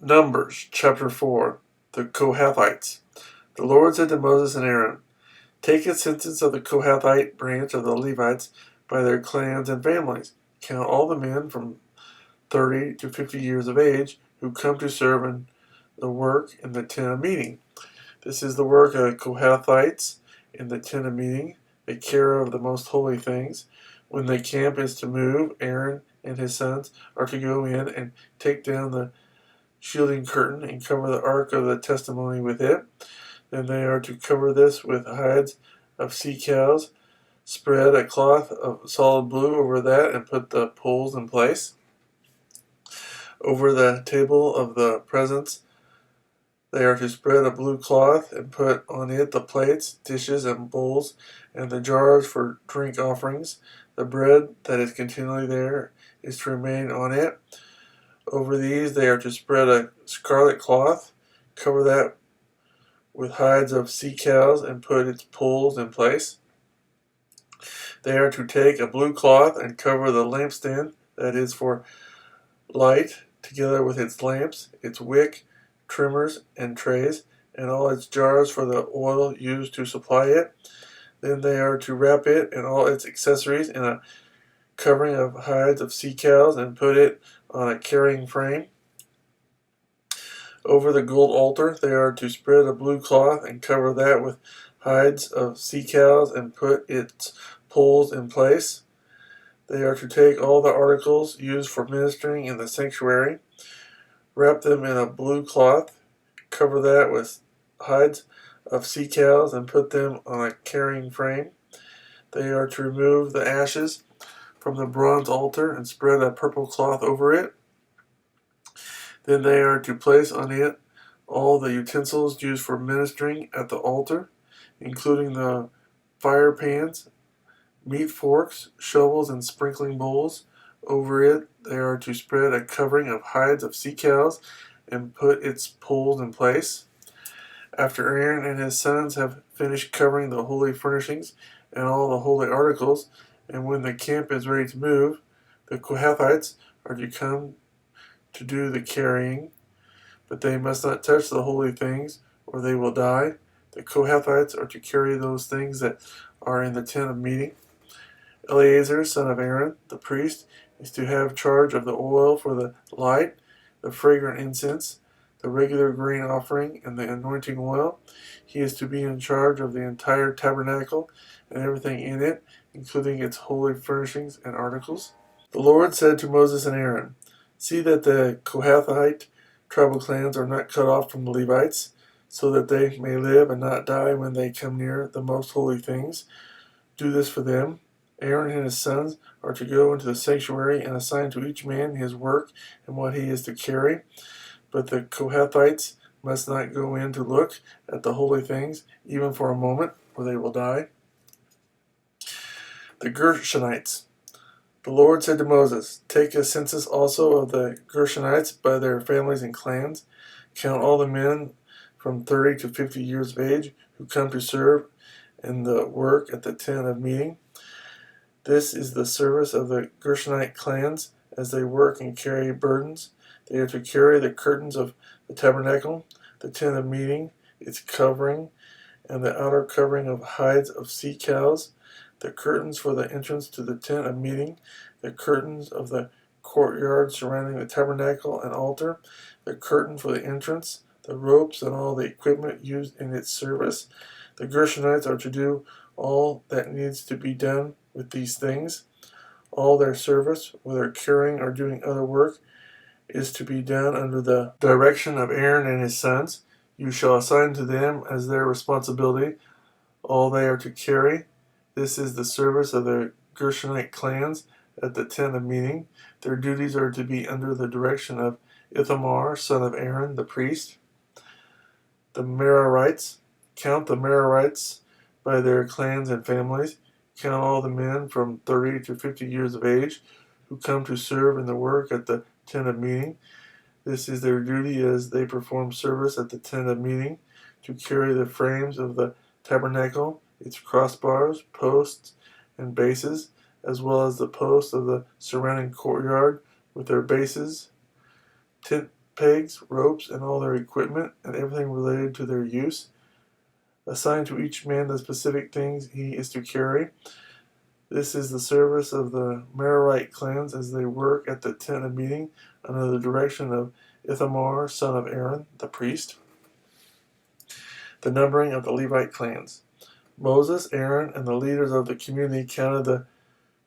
Numbers chapter 4. The Kohathites. The Lord said to Moses and Aaron, "Take a census of the Kohathite branch of the Levites by their clans and families. Count all the men from 30 to 50 years of age who come to serve in the work in the tent of meeting. This is the work of the Kohathites in the tent of meeting, the care of the most holy things. When the camp is to move, Aaron and his sons are to go in and take down the shielding curtain and cover the ark of the testimony with it. Then they are to cover this with hides of sea cows. Spread a cloth of solid blue over that and put the poles in place. Over the table of the presence, they are to spread a blue cloth and put on it the plates, dishes, and bowls, and the jars for drink offerings. The bread that is continually there is to remain on it. Over these they are to spread a scarlet cloth, cover that with hides of sea cows, and put its poles in place. They are to take a blue cloth and cover the lampstand that is for light, together with its lamps, its wick, trimmers, and trays, and all its jars for the oil used to supply it. Then they are to wrap it and all its accessories in a covering of hides of sea cows and put it on a carrying frame. Over the gold altar they are to spread a blue cloth and cover that with hides of sea cows and put its poles in place. They are to take all the articles used for ministering in the sanctuary, wrap them in a blue cloth, cover that with hides of sea cows, and put them on a carrying frame. They are to remove the ashes from the bronze altar and spread a purple cloth over it. Then they are to place on it all the utensils used for ministering at the altar, including the fire pans, meat forks, shovels, and sprinkling bowls. Over it they are to spread a covering of hides of sea cows and put its poles in place. After Aaron and his sons have finished covering the holy furnishings and all the holy articles, and when the camp is ready to move, the Kohathites are to come to do the carrying, but they must not touch the holy things, or they will die. The Kohathites are to carry those things that are in the tent of meeting. Eleazar, son of Aaron, the priest, is to have charge of the oil for the light, the fragrant incense, the regular grain offering, and the anointing oil. He is to be in charge of the entire tabernacle and everything in it, including its holy furnishings and articles. The Lord said to Moses and Aaron, "See that the Kohathite tribal clans are not cut off from the Levites, so that they may live and not die when they come near the most holy things. Do this for them. Aaron and his sons are to go into the sanctuary and assign to each man his work and what he is to carry. But the Kohathites must not go in to look at the holy things, even for a moment, or they will die." The Gershonites. The Lord said to Moses, "Take a census also of the Gershonites by their families and clans. Count all the men from 30 to 50 years of age who come to serve in the work at the tent of meeting. This is the service of the Gershonite clans as they work and carry burdens. They are to carry the curtains of the tabernacle, the tent of meeting, its covering, and the outer covering of hides of sea cows, the curtains for the entrance to the tent of meeting, the curtains of the courtyard surrounding the tabernacle and altar, the curtain for the entrance, the ropes and all the equipment used in its service. The Gershonites are to do all that needs to be done with these things. All their service, whether carrying or doing other work, is to be done under the direction of Aaron and his sons. You shall assign to them as their responsibility all they are to carry. This is the service of the Gershonite clans at the tent of meeting. Their duties are to be under the direction of Ithamar, son of Aaron, the priest. The Merarites. Count the Merarites by their clans and families. Count all the men from 30 to 50 years of age who come to serve in the work at the tent of meeting. This is their duty as they perform service at the tent of meeting, to carry the frames of the tabernacle, its crossbars, posts, and bases, as well as the posts of the surrounding courtyard with their bases, tent pegs, ropes, and all their equipment, and everything related to their use. Assign to each man the specific things he is to carry. This is the service of the Merarite clans as they work at the tent of meeting under the direction of Ithamar, son of Aaron, the priest. The numbering of the Levite clans. Moses, Aaron, and the leaders of the community counted the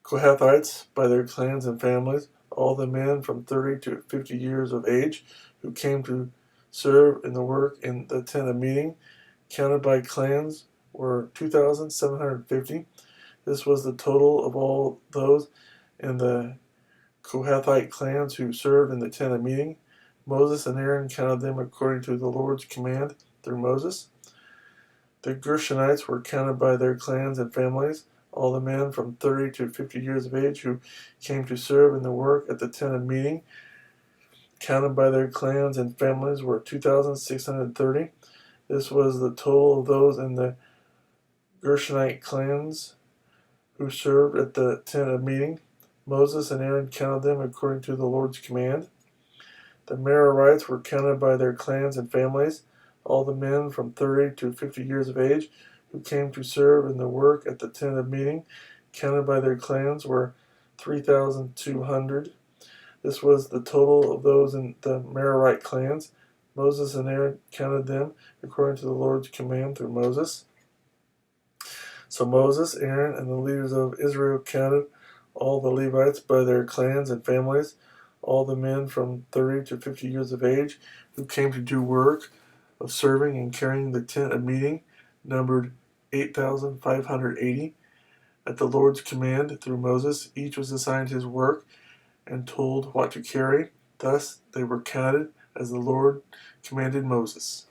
Kohathites by their clans and families, all the men from 30 to 50 years of age who came to serve in the work in the tent of meeting, counted by clans, were 2,750. This was the total of all those in the Kohathite clans who served in the tent of meeting. Moses and Aaron counted them according to the Lord's command through Moses. The Gershonites were counted by their clans and families. All the men from 30 to 50 years of age who came to serve in the work at the tent of meeting, counted by their clans and families, were 2,630. This was the total of those in the Gershonite clans who served at the tent of meeting. Moses and Aaron counted them according to the Lord's command. The Merarites were counted by their clans and families. All the men from 30 to 50 years of age who came to serve in the work at the tent of meeting, counted by their clans, were 3,200. This was the total of those in the Merarite clans. Moses and Aaron counted them according to the Lord's command through Moses. So Moses, Aaron, and the leaders of Israel counted all the Levites by their clans and families, all the men from 30 to 50 years of age who came to do work of serving and carrying the tent of meeting, numbered 8,580. At the Lord's command through Moses, each was assigned his work and told what to carry. Thus they were counted as the Lord commanded Moses.